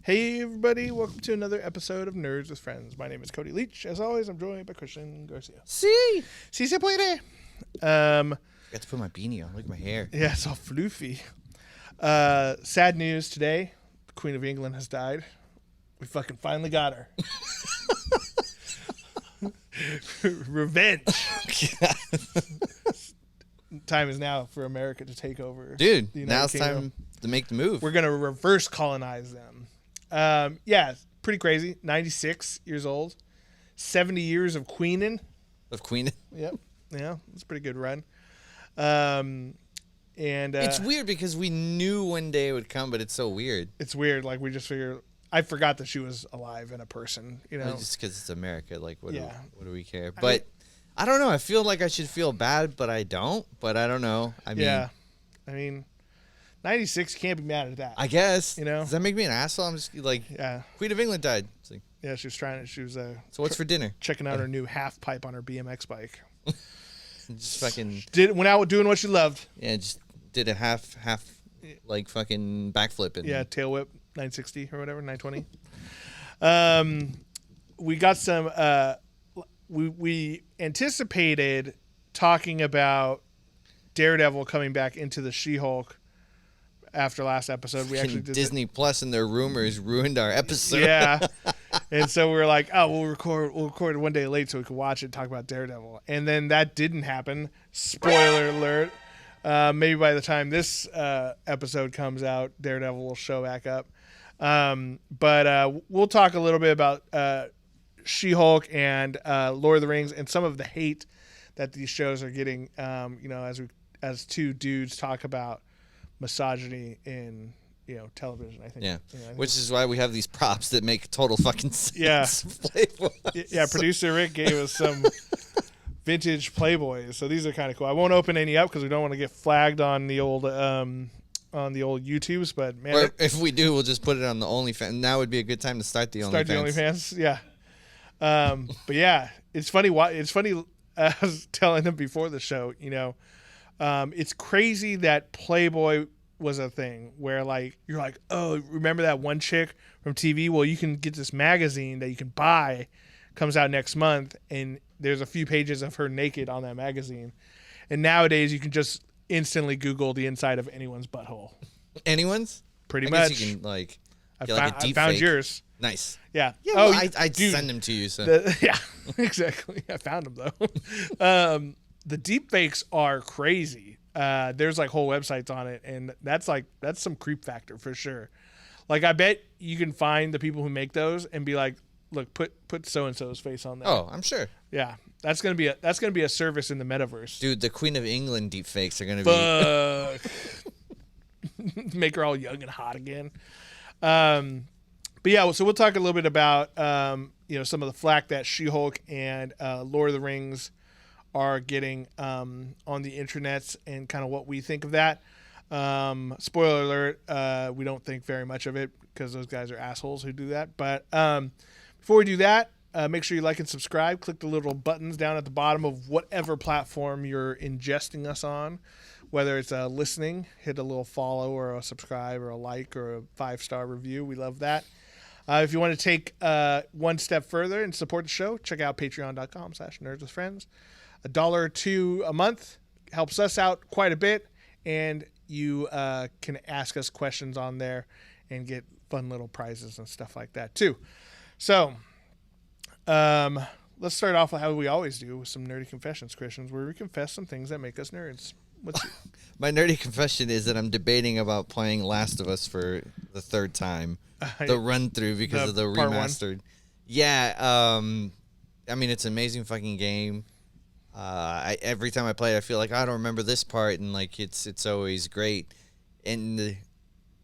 Hey everybody, welcome to another episode of Nerds with Friends. My name is Cody Leach. As always, I'm joined by Christian Garcia. Sí. Sí se puede. I got to put my beanie on. Look at my hair. Yeah, it's all floofy. Sad news today. The Queen of England has died. We fucking finally got her. Revenge. Time is now for America to take over. Dude, the United now it's Kingdom. time to make the move. We're going to reverse colonize them. Yeah, pretty crazy. 96 years old. 70 years of queening. Of Queen. Yep. Yeah, it's a pretty good run. And it's weird because we knew one day it would come, but it's so weird. It's weird. Like, we just figured... I forgot that she was alive and a person, you know? Well, just because it's America. Like, what do we care? I But mean, I don't know. I feel like I should feel bad, but I don't. But I don't know. I mean... Yeah. I mean... 96, can't be mad at that. I guess. You know? Does that make me an asshole? I'm just like... Yeah. Queen of England died. It's like, Yeah, she was so what's for dinner? checking out her new half pipe on her BMX bike. Just fucking... Went out doing what she loved. Yeah, just did a half, like, fucking backflip. And, Yeah, tail whip, 960 or whatever, 920. We got some... We anticipated talking about Daredevil coming back into the She-Hulk after last episode. We actually did Disney Plus and their rumors ruined our episode. Yeah. And so we were like, oh, we'll record it one day late so we can watch it and talk about Daredevil. And then that didn't happen. Spoiler alert. Maybe by the time this episode comes out, Daredevil will show back up. But we'll talk a little bit about She-Hulk and Lord of the Rings and some of the hate that these shows are getting, as two dudes talk about misogyny in television. I think. Yeah, I think which is why we have these props that make total fucking sense. Yeah. Yeah, producer Rick gave us some vintage Playboys, so these are kind of cool. I won't open any up because we don't want to get flagged on the old YouTubes. But man, or if we do, we'll just put it on the OnlyFans. Now would be a good time to start the OnlyFans. Yeah. But yeah, it's funny. I was telling them before the show, it's crazy that Playboy was a thing where, like, you're like, oh, remember that one chick from TV? Well, you can get this magazine that you can buy, comes out next month, and there's a few pages of her naked on that magazine. And nowadays, you can just instantly Google the inside of anyone's butthole. Anyone's? Pretty I much. guess you can, like, I get like a deep found fake. yours. Nice. Yeah. Yeah, well, I'd send them to you. So. Yeah, exactly. I found them, though. The deep fakes are crazy. There's like whole websites on it, and that's some creep factor for sure. Like, I bet you can find the people who make those and be like, look, put so and so's face on there. Oh, I'm sure. Yeah, that's gonna be a service in the metaverse. Dude, the Queen of England deep fakes are gonna be make her all young and hot again. But yeah, so we'll talk a little bit about some of the flack that She-Hulk and Lord of the Rings are getting on the internets and kind of what we think of that. Spoiler alert, we don't think very much of it because those guys are assholes who do that. But before we do that, make sure you like and subscribe. Click the little buttons down at the bottom of whatever platform you're ingesting us on. Whether it's listening, hit a little follow or a subscribe or a like or a 5-star review. We love that. If you want to take one step further and support the show, check out patreon.com/nerdswithfriends. $1 or $2 a month helps us out quite a bit, and you can ask us questions on there and get fun little prizes and stuff like that too. So let's start off with how we always do with some nerdy confessions, Christians, where we confess some things that make us nerds. My nerdy confession is that I'm debating about playing Last of Us for the third time. The run through because of the remastered. Yeah, I mean, it's an amazing fucking game. Every time I play it, I feel like I don't remember this part, and like it's always great. And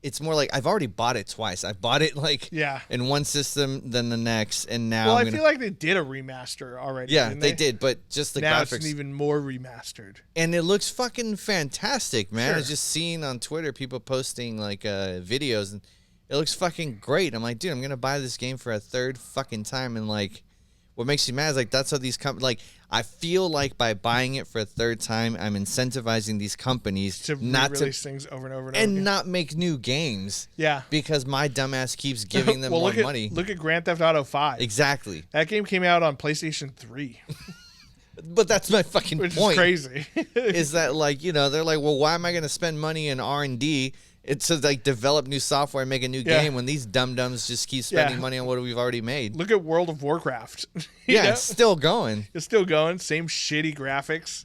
it's more like I've already bought it twice. I bought it in one system, then the next, and now. Well, I feel like they did a remaster already. Yeah, didn't they did, but just the now graphics. It's even more remastered, and it looks fucking fantastic, man. Sure. I was just seeing on Twitter people posting like videos, and it looks fucking great. I'm like, dude, I'm gonna buy this game for a third fucking time, and like, what makes you mad is like that's how these like I feel like by buying it for a third time, I'm incentivizing these companies to not to release things over and over and over again. not make new games. Yeah, because my dumbass keeps giving them more money. Look at Grand Theft Auto 5. Exactly. That game came out on PlayStation 3. But that's my fucking Which point. is crazy. Is that like, they're like, well, why am I going to spend money in R&D? It's to like develop new software and make a new game when these dum-dums just keep spending money on what we've already made. Look at World of Warcraft. It's still going. It's still going. Same shitty graphics.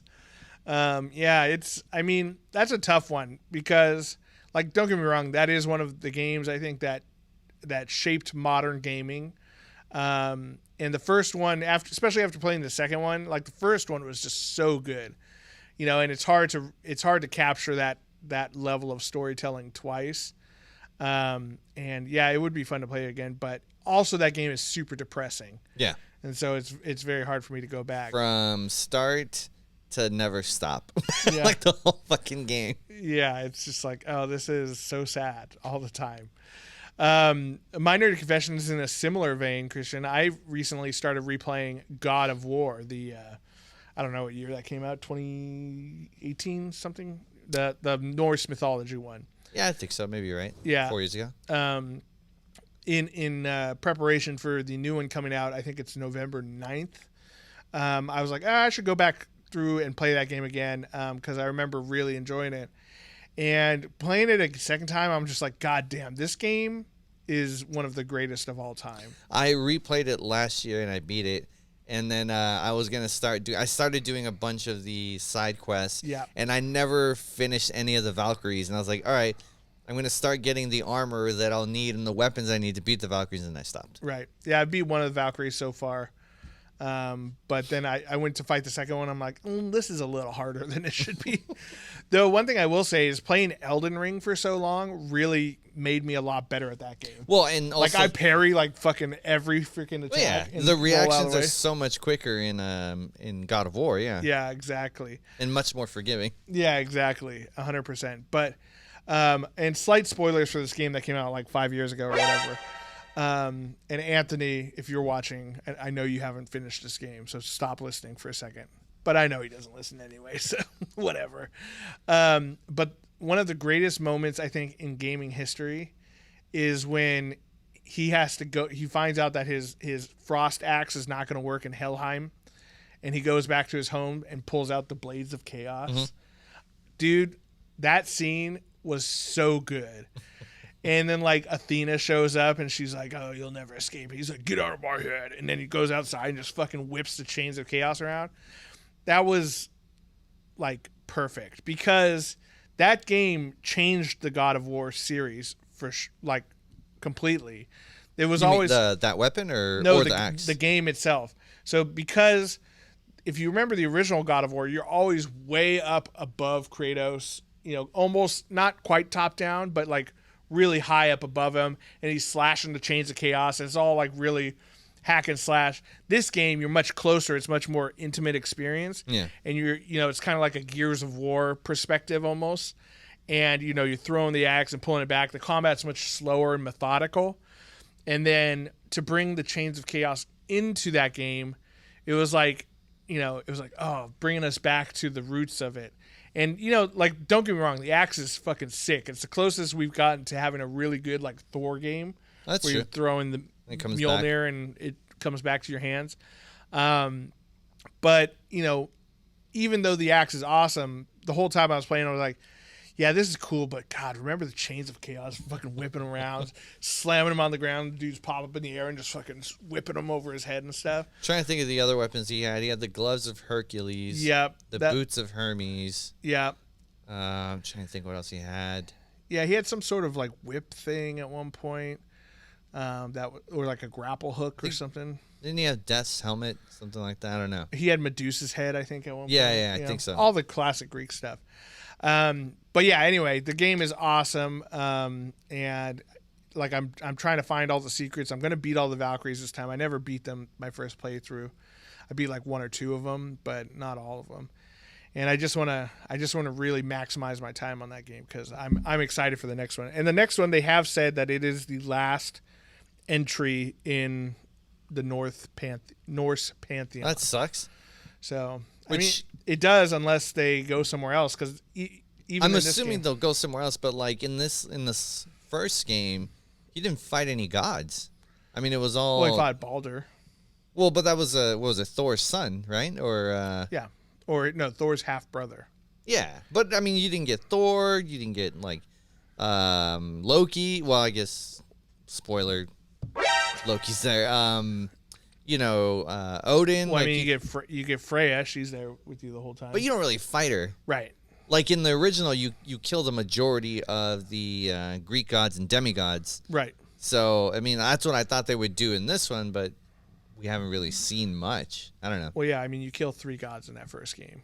I mean, that's a tough one because, like, don't get me wrong, that is one of the games I think that shaped modern gaming. And the first one, especially after playing the second one, like the first one was just so good, and it's hard to capture that level of storytelling twice. It would be fun to play again, but also that game is super depressing. Yeah. And so it's very hard for me to go back. From start to never stop. Yeah. Like the whole fucking game. Yeah, it's just like, oh, this is so sad all the time. My Nerdy Confession is in a similar vein, Christian. I recently started replaying God of War, I don't know what year that came out, 2018 something, the Norse mythology one. Yeah, I think so. Maybe you're right. Yeah, 4 years ago. In preparation for the new one coming out, I think it's November 9th. I was like, I should go back through and play that game again because I remember really enjoying it. And playing it a second time, I'm just like, God damn, this game is one of the greatest of all time. I replayed it last year and I beat it. And then I was going to I started doing a bunch of the side quests. Yeah. And I never finished any of the Valkyries. And I was like, all right, I'm going to start getting the armor that I'll need and the weapons I need to beat the Valkyries. And I stopped. Right. Yeah, I beat one of the Valkyries so far. But then I went to fight the second one. I'm like, this is a little harder than it should be. Though one thing I will say is playing Elden Ring for so long really made me a lot better at that game. Well, and also, like I parry like fucking every freaking attack. Yeah, the reactions are so much quicker in God of War. Yeah. Yeah, exactly. And much more forgiving. Yeah, exactly. 100%. But and slight spoilers for this game that came out like 5 years ago or whatever. And Anthony, if you're watching, I know you haven't finished this game, so stop listening for a second. But I know he doesn't listen anyway, so whatever. But one of the greatest moments, I think, in gaming history is when he has to go. He finds out that his frost axe is not going to work in Helheim, and he goes back to his home and pulls out the Blades of Chaos. Mm-hmm. Dude, that scene was so good. And then, like, Athena shows up, and she's like, oh, you'll never escape. He's like, get out of my head. And then he goes outside and just fucking whips the chains of chaos around. That was, like, perfect. Because that game changed the God of War series for, like, completely. It was always... that weapon or the axe? The game itself. So, because if you remember the original God of War, you're always way up above Kratos. Almost not quite top down, but, like, really high up above him, and he's slashing the chains of chaos. It's all like really hack and slash. This game, you're much closer. It's much more intimate experience. Yeah. And it's kind of like a Gears of War perspective almost. And, you're throwing the axe and pulling it back. The combat's much slower and methodical. And then to bring the chains of chaos into that game, it was like, bringing us back to the roots of it. And, like, don't get me wrong, the axe is fucking sick. It's the closest we've gotten to having a really good, like, Thor game. That's where true. You're throwing the Mjolnir and it comes back to your hands. But, even though the axe is awesome, the whole time I was playing, I was like, yeah, this is cool, but God, remember the chains of chaos fucking whipping around, slamming him on the ground, the dudes pop up in the air and just fucking whipping him over his head and stuff. Trying to think of the other weapons he had. He had the gloves of Hercules. Yep. The boots of Hermes. Yeah. I'm trying to think what else he had. Yeah, he had some sort of like whip thing at one point. Or like a grapple hook or something. Didn't he have Death's helmet? Something like that? I don't know. He had Medusa's head, I think, at one point. Yeah, I think so. All the classic Greek stuff. But yeah, anyway, the game is awesome. And like I'm trying to find all the secrets. I'm going to beat all the Valkyries this time. I never beat them my first playthrough. I beat like one or two of them, but not all of them. And I just want to really maximize my time on that game because I'm excited for the next one. And the next one, they have said that it is the last entry in the Norse pantheon. That sucks. So I mean, it does unless they go somewhere else. Because I'm assuming they'll go somewhere else. But like in this first game, he didn't fight any gods. I mean, it was all. Well, he fought Baldur. Well, but that was what was it, Thor's son, right? Or yeah, or no, Thor's half brother. Yeah, but I mean, you didn't get Thor. You didn't get like Loki. Well, I guess spoiler, Loki's there. Odin. Well, like, I mean, you get Freya. She's there with you the whole time. But you don't really fight her, right? Like in the original, you kill the majority of the Greek gods and demigods, right? So I mean, that's what I thought they would do in this one, but we haven't really seen much. I don't know. Well, yeah, I mean, you kill 3 gods in that first game.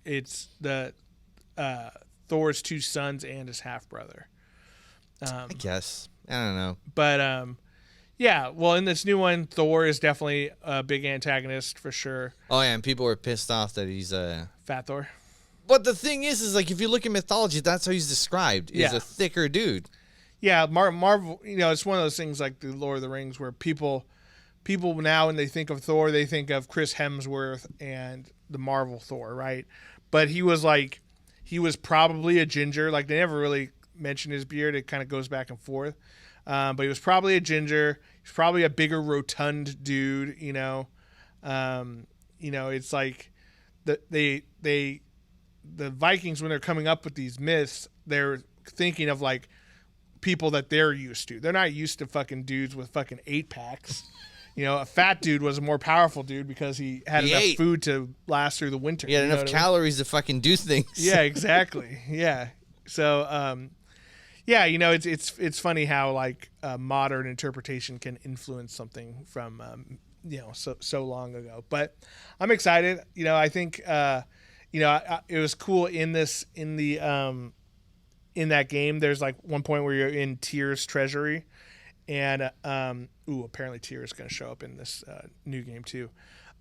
It's the Thor's 2 sons and his half brother. I guess I don't know, but yeah. Well, in this new one, Thor is definitely a big antagonist for sure. Oh yeah, and people were pissed off that he's Fat Thor. But the thing is like if you look at mythology, that's how he's described. He's a thicker dude. Yeah, Marvel. It's one of those things like the Lord of the Rings where people now when they think of Thor, they think of Chris Hemsworth and the Marvel Thor, right? But he was probably a ginger. Like they never really mentioned his beard. It kind of goes back and forth. But he was probably a ginger. He's probably a bigger rotund dude. It's like the Vikings when they're coming up with these myths, they're thinking of like people that they're used to. They're not used to fucking dudes with fucking 8-packs. A fat dude was a more powerful dude because he had enough food to last through the winter. He had enough calories to fucking do things. Yeah, exactly. Yeah. So, it's funny how like modern interpretation can influence something from so long ago. But I'm excited. I think it was cool in that game. There's like one point where you're in Tyr's treasury. And apparently Tyr is going to show up in this new game too.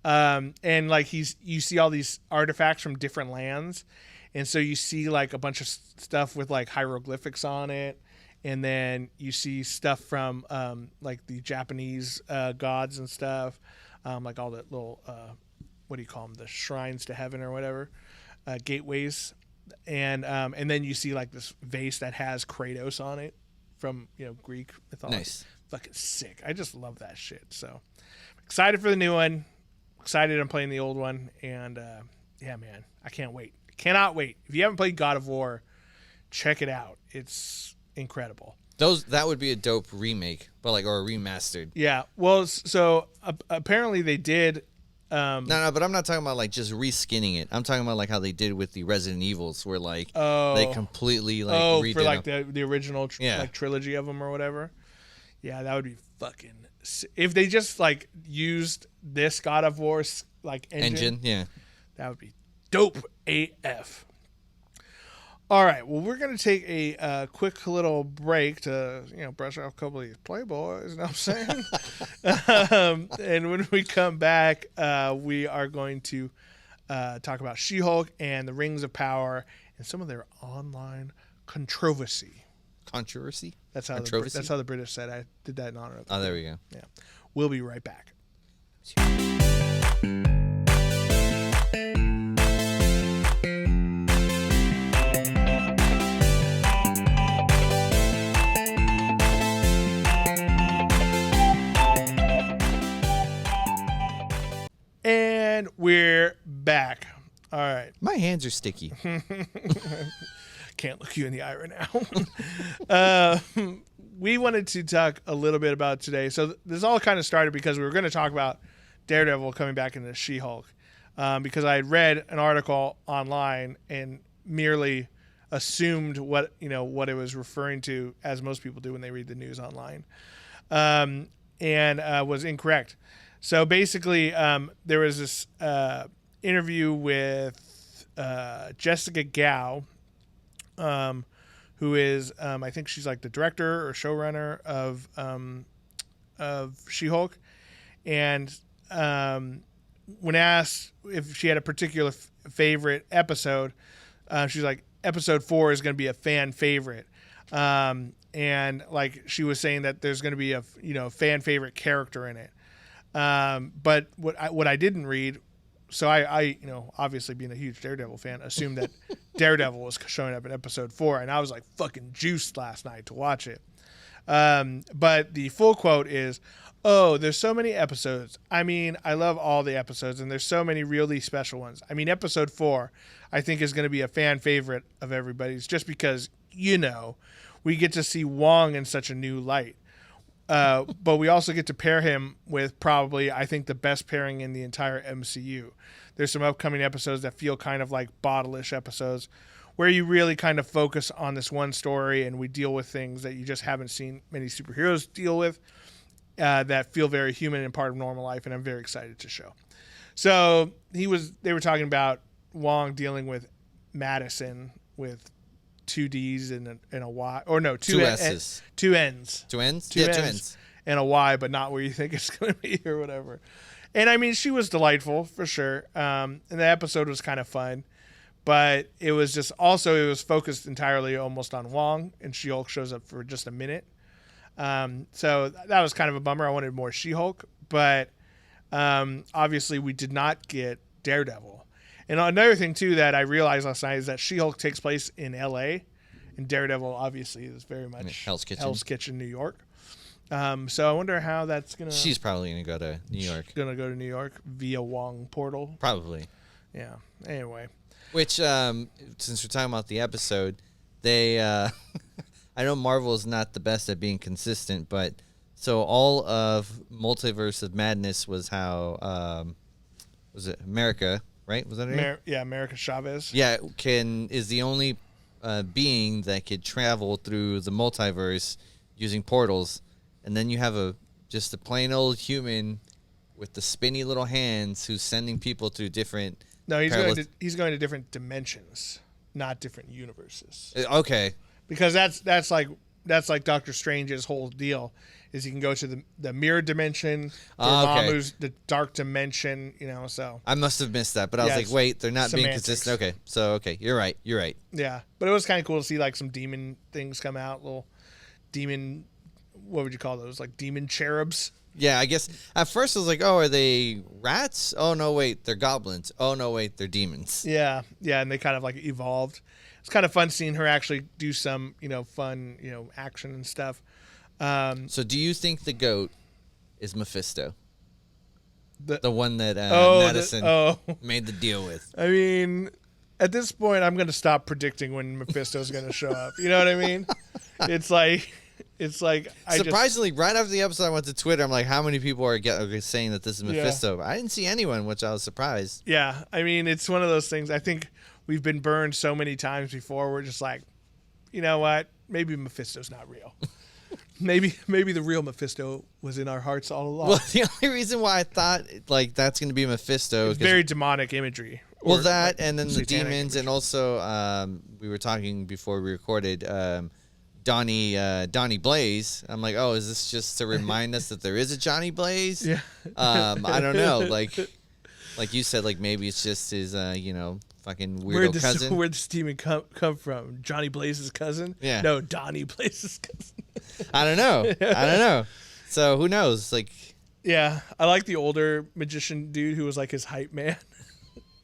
And like you see all these artifacts from different lands, and so you see like a bunch of stuff with like hieroglyphics on it, and then you see stuff from like the Japanese gods and stuff, like all the little what do you call them, the shrines to heaven or whatever, gateways, and then you see like this vase that has Kratos on it. From Greek mythology. Nice. Fucking sick. I just love that shit. So excited for the new one. Excited I'm playing the old one. And yeah, man, I can't wait. Cannot wait. If you haven't played God of War, check it out. It's incredible. That would be a dope remake, but or a remastered. Yeah. Well, so apparently they did. No, but I'm not talking about like just reskinning it. I'm talking about like how they did with the Resident Evils, where like they completely redid for like them. the original like trilogy of them or whatever. Yeah, that would be fucking. If they just like used this God of War like engine, yeah, that would be dope AF. All right, well, we're going to take a quick little break to, brush off a couple of these Playboys, you know what I'm saying? And when we come back, we are going to talk about She-Hulk and the Rings of Power and some of their online controversy. Controversy? That's how the British said. I did that in honor of them. Oh, there we go. Yeah. We'll be right back. And we're back. All right. My hands are sticky. Can't look you in the eye right now. We wanted to talk a little bit about today. So this all kind of started because we were going to talk about Daredevil coming back into She-Hulk. Because I had read an article online and merely assumed what it was referring to, as most people do when they read the news online, and was incorrect. So basically, there was this interview with Jessica Gao, who is, I think she's like the director or showrunner of She-Hulk, and when asked if she had a particular favorite episode, she's like, episode 4 is going to be a fan favorite. And like she was saying that there's going to be a fan favorite character in it. But what I didn't read so I obviously being a huge Daredevil fan, assumed that Daredevil was showing up in episode 4, and I was like fucking juiced last night to watch it. But the full quote is, "Oh, there's so many episodes. I mean, I love all the episodes, and there's so many really special ones. I mean, episode 4, I think is going to be a fan favorite of everybody's, just because we get to see Wong in such a new light." But we also get to pair him with probably, I think, the best pairing in the entire MCU. There's some upcoming episodes that feel kind of like bottle-ish episodes where you really kind of focus on this one story and we deal with things that you just haven't seen many superheroes deal with that feel very human and part of normal life, and I'm very excited to show. So they were talking about Wong dealing with Madison with 2 D's and a Y, or no, two S's, 2 N's, 2 N's, two N's, and a Y, but not where you think it's going to be or whatever. And I mean, she was delightful for sure. And the episode was kind of fun, but it was focused entirely almost on Wong, and She-Hulk shows up for just a minute. So that was kind of a bummer. I wanted more She-Hulk, but obviously we did not get Daredevil. And another thing, too, that I realized last night is that She-Hulk takes place in L.A., and Daredevil, obviously, is very much Hell's Kitchen, New York. So I wonder how that's going to... She's probably going to go to New York. Going to go to New York via Wong portal. Probably. Yeah. Anyway. Which, since we're talking about the episode, they... I know Marvel is not the best at being consistent, but... So all of Multiverse of Madness was how... was it America... Right? Was that her name? Yeah, America Chavez. Yeah, is the only being that could travel through the multiverse using portals, and then you have just a plain old human with the spinny little hands who's sending people through different. No, he's going to different dimensions, not different universes. Okay. Because that's like Doctor Strange's whole deal. Is he can go to the mirror dimension, Dormammu's the dark dimension, so. I must have missed that, but I was like, wait, they're not being consistent. Okay, so, you're right. Yeah, but it was kind of cool to see, like, some demon things come out, little demon, what would you call those, like demon cherubs? Yeah, I guess at first I was like, oh, are they rats? Oh, no, wait, they're goblins. Oh, no, wait, they're demons. Yeah, and they kind of, like, evolved. It's kind of fun seeing her actually do some, fun, action and stuff. So do you think the GOAT is Mephisto? The one that Madison made the deal with. I mean, at this point, I'm going to stop predicting when Mephisto's going to show up. You know what I mean? It's like surprisingly, right after the episode, I went to Twitter. I'm like, how many people are saying that this is Mephisto? I didn't see anyone, which I was surprised. Yeah, I mean, it's one of those things. I think we've been burned so many times before. We're just like, you know what? Maybe Mephisto's not real. Maybe the real Mephisto was in our hearts all along. Well, the only reason why I thought like that's going to be Mephisto is very demonic imagery. Well, that and then the demons, imagery. And also we were talking before we recorded Donnie Blaze. I'm like, oh, is this just to remind us that there is a Johnny Blaze? Yeah. I don't know. Like you said, like maybe it's just his fucking weirdo cousin. Where'd this demon come from? Johnny Blaze's cousin? Yeah. No, Donnie Blaze's cousin. I don't know. So who knows? Like, yeah, I like the older magician dude who was like his hype man.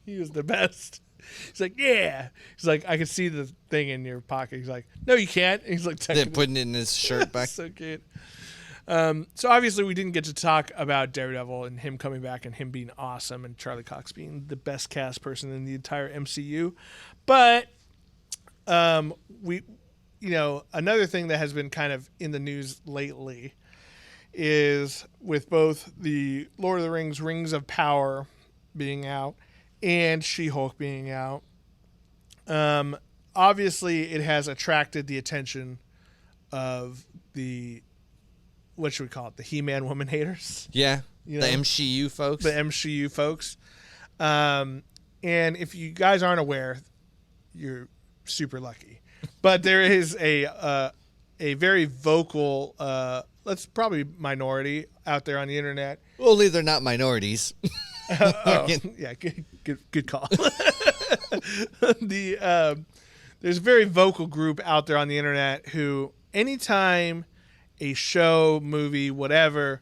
He was the best. He's like, yeah. He's like, I can see the thing in your pocket. He's like, no, you can't. And he's like, putting it in his shirt back. So cute. So obviously we didn't get to talk about Daredevil and him coming back and him being awesome and Charlie Cox being the best cast person in the entire MCU. But another thing that has been kind of in the news lately is with both the Lord of the Rings, Rings of Power being out and She-Hulk being out. Obviously it has attracted the attention of the, what should we call it? The He-Man woman haters. Yeah. The MCU folks. The MCU folks. And if you guys aren't aware, you're super lucky. But there is a very vocal, let's probably minority out there on the internet. Only they're not minorities. Yeah, good call. There's a very vocal group out there on the internet who, anytime a show, movie, whatever,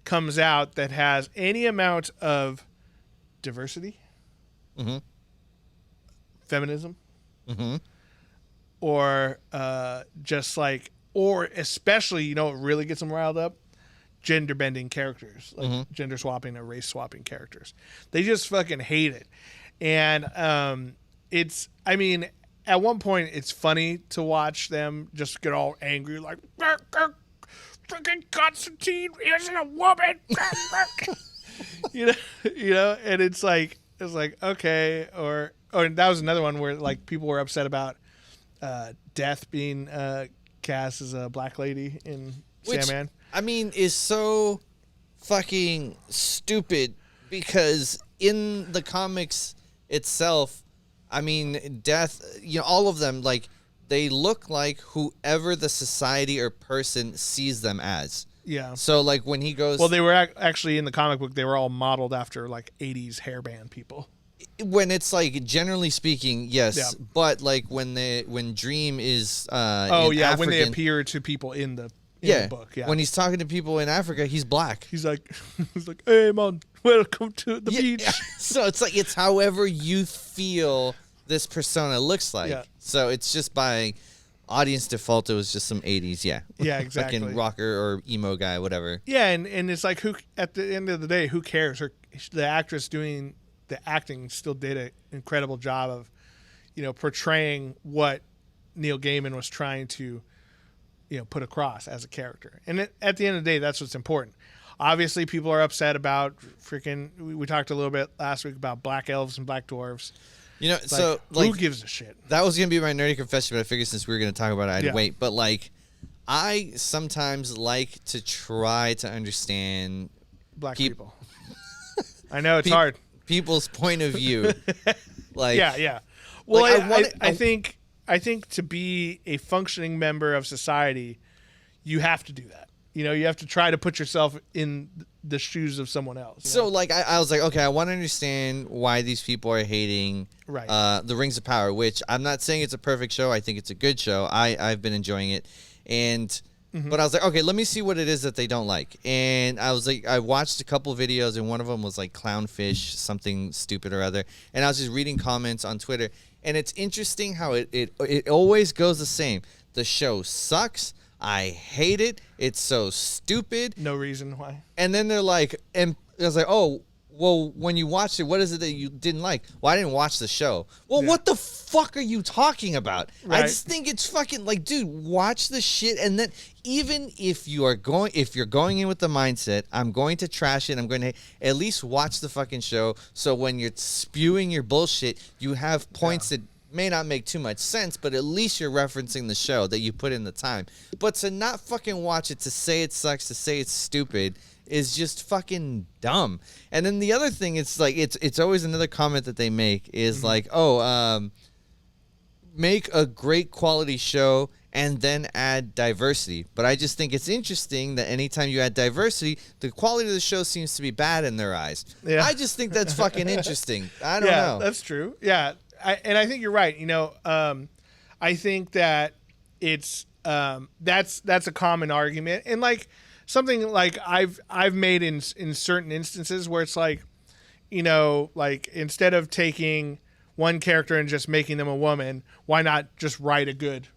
comes out that has any amount of diversity, Mm-hmm. Feminism. Mm-hmm. Or just like, or especially, you know, what really gets them riled up? Gender bending characters, like gender swapping or race swapping characters. They just fucking hate it. And it's, I mean, at one point it's funny to watch them just get all angry, like, freaking Constantine isn't a woman. you know, and it's like, okay. Or that was another one where like people were upset about Death being cast as a black lady in Sandman. I mean, is so fucking stupid because in the comics itself, I mean, Death, you know, all of them, like, they look like whoever the society or person sees them as. Yeah. So, like, when he goes... Well, they were actually, in the comic book, they were all modeled after, like, 80s hairband people. When it's, like, generally speaking, yes. Yeah. But, like, when Dream is African, when they appear to people in the book. Yeah. When he's talking to people in Africa, he's black. He's like, hey, man, welcome to the beach. Yeah. So it's like, it's however you feel this persona looks like. Yeah. So it's just by audience default, it was just some 80s, Yeah, exactly. Fucking rocker or emo guy, whatever. Yeah, and it's like, who at the end of the day, who cares? The actress doing the acting still did an incredible job of, you know, portraying what Neil Gaiman was trying to, you know, put across as a character. And at the end of the day, that's what's important. Obviously, people are upset about freaking... We talked a little bit last week about black elves and black dwarves. You know, it's so like, who gives a shit? That was going to be my nerdy confession, but I figured since we were going to talk about it, I'd wait. But, like, I sometimes like to try to understand... Black people. I know, it's hard. People's point of view. Like, yeah. Well, like, I think to be a functioning member of society, you have to do that. You know, you have to try to put yourself in the shoes of someone else. So, like, I was like, okay, I want to understand why these people are hating the Rings of Power, which I'm not saying it's a perfect show. I think it's a good show. I've been enjoying it. And but I was like, okay, let me see what it is that they don't like. And I was like, I watched a couple videos, and one of them was like clownfish, something stupid or other. And I was just reading comments on Twitter. And it's interesting how it always goes the same. The show sucks. I hate it. It's so stupid. No reason why. And then they're like, and I was like, oh, well, when you watched it, what is it that you didn't like? Well, I didn't watch the show. Well, what the fuck are you talking about? Right. I just think it's fucking like, dude, watch the shit. And then even if you're going in with the mindset, I'm going to trash it, I'm going to at least watch the fucking show. So when you're spewing your bullshit, you have points that may not make too much sense, but at least you're referencing the show that you put in the time. But to not fucking watch it, to say it sucks, to say it's stupid, is just fucking dumb. And then the other thing, it's like, it's always another comment that they make is like, make a great quality show and then add diversity. But I just think it's interesting that anytime you add diversity, the quality of the show seems to be bad in their eyes. Yeah. I just think that's fucking interesting. I don't know. Yeah, that's true. Yeah. I think you're right. You know, I think that it's that's a common argument, and like something like I've made in certain instances where it's like, you know, like instead of taking one character and just making them a woman, why not just write a good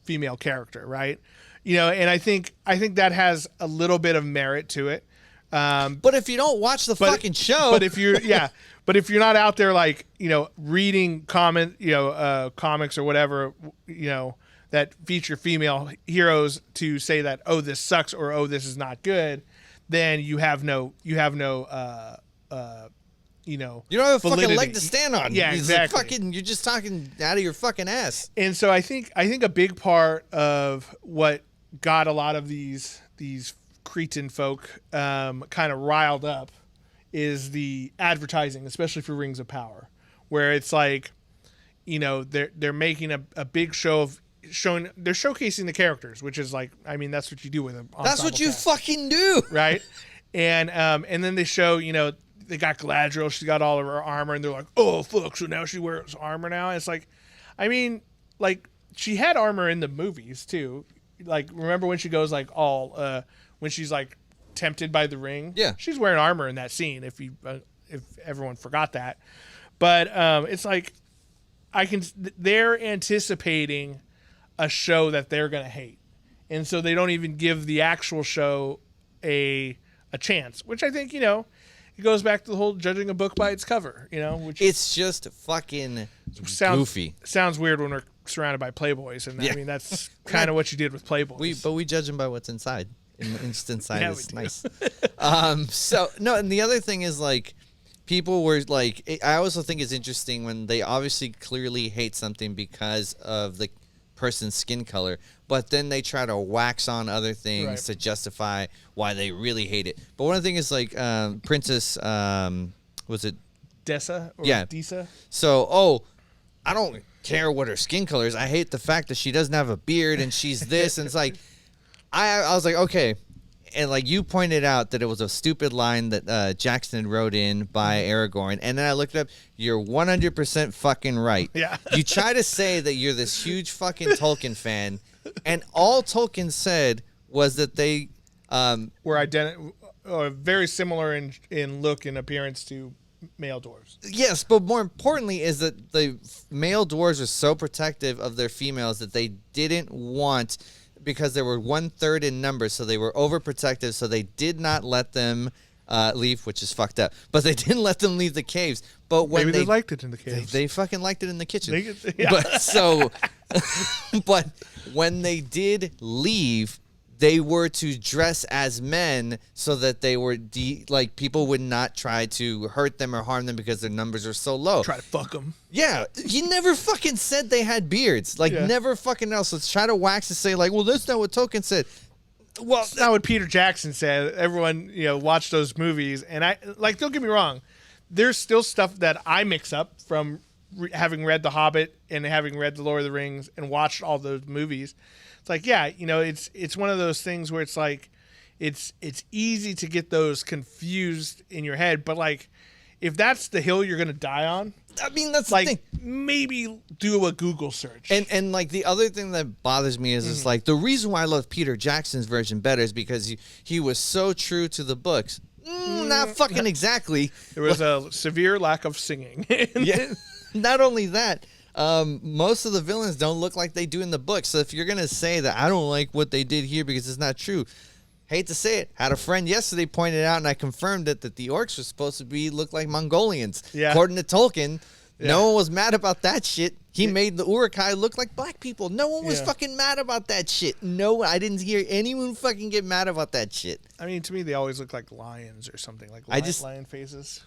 female character, right? You know, and I think that has a little bit of merit to it. But if you don't watch the fucking show, but if you're but if you're not out there like, you know, reading comics or whatever, you know, that feature female heroes to say that, oh, this sucks or oh, this is not good, then you have no you know, you don't have a validity. fucking leg to stand on. Yeah, exactly. Like you're just talking out of your fucking ass. And so I think a big part of what got a lot of these Cretan folk kind of riled up is the advertising, especially for Rings of Power, where it's like, you know, they're making a big show of they're showcasing the characters, which is like, I mean, that's what you do with them. That's what you fucking do, right? And then they show, you know, they got Galadriel, she's got all of her armor, and they're like, oh fuck, so now she wears armor now. And it's like, I mean, like she had armor in the movies too. Like, remember when she goes like all when she's like tempted by the ring? Yeah, she's wearing armor in that scene. If everyone forgot that, But it's like they're anticipating a show that they're gonna hate, and so they don't even give the actual show a chance. Which I think it goes back to the whole judging a book by its cover. Which it's just fucking goofy. Sounds weird when we're surrounded by Playboys, and I mean that's kind of what you did with Playboys. But we judge them by what's inside. And just inside Yeah, is nice. So no, and the other thing is like people were like, I also think it's interesting when they obviously clearly hate something because of the person's skin color, but then they try to wax on other things to justify why they really hate it. But one of the things is like Princess, was it Dessa? Or yeah. Disa? So, I don't care what her skin color is. I hate the fact that she doesn't have a beard and she's this. And it's like, I was like, okay. And like you pointed out that it was a stupid line that Jackson wrote in by Aragorn. And then I looked it up. You're 100% fucking right. Yeah. You try to say that you're this huge fucking Tolkien fan. And all Tolkien said was that they were very similar in look and appearance to male dwarves. Yes, but more importantly is that the male dwarves are so protective of their females that they didn't want, because they were 1/3 in number, so they were overprotective, so they did not let them leave, which is fucked up. But they didn't let them leave the caves. But when Maybe they liked it in the caves. They fucking liked it in the kitchen. Yeah. But when they did leave, they were to dress as men so that they were people would not try to hurt them or harm them because their numbers are so low. Try to fuck them. Yeah, he never fucking said they had beards. Never fucking else. Let's try to wax and say well, that's not what Tolkien said. Well, that's not what Peter Jackson said. Everyone, watched those movies, and don't get me wrong, there's still stuff that I mix up from having read The Hobbit and having read The Lord of the Rings and watched all those movies. It's like, yeah, it's one of those things where it's like, it's easy to get those confused in your head, but if that's the hill you're gonna die on, I mean, that's the thing. Maybe do a Google search. And the other thing that bothers me is the reason why I love Peter Jackson's version better is because he was so true to the books. Not fucking exactly. There was a severe lack of singing. Yeah. Not only that, most of the villains don't look like they do in the book. So if you're going to say that I don't like what they did here because it's not true, hate to say it, had a friend yesterday pointed out, and I confirmed it, that the orcs were supposed to look like Mongolians. Yeah. According to Tolkien, no one was mad about that shit. He made the Uruk-hai look like black people. No one was fucking mad about that shit. No, I didn't hear anyone fucking get mad about that shit. I mean, to me, they always look like lions or something, lion faces.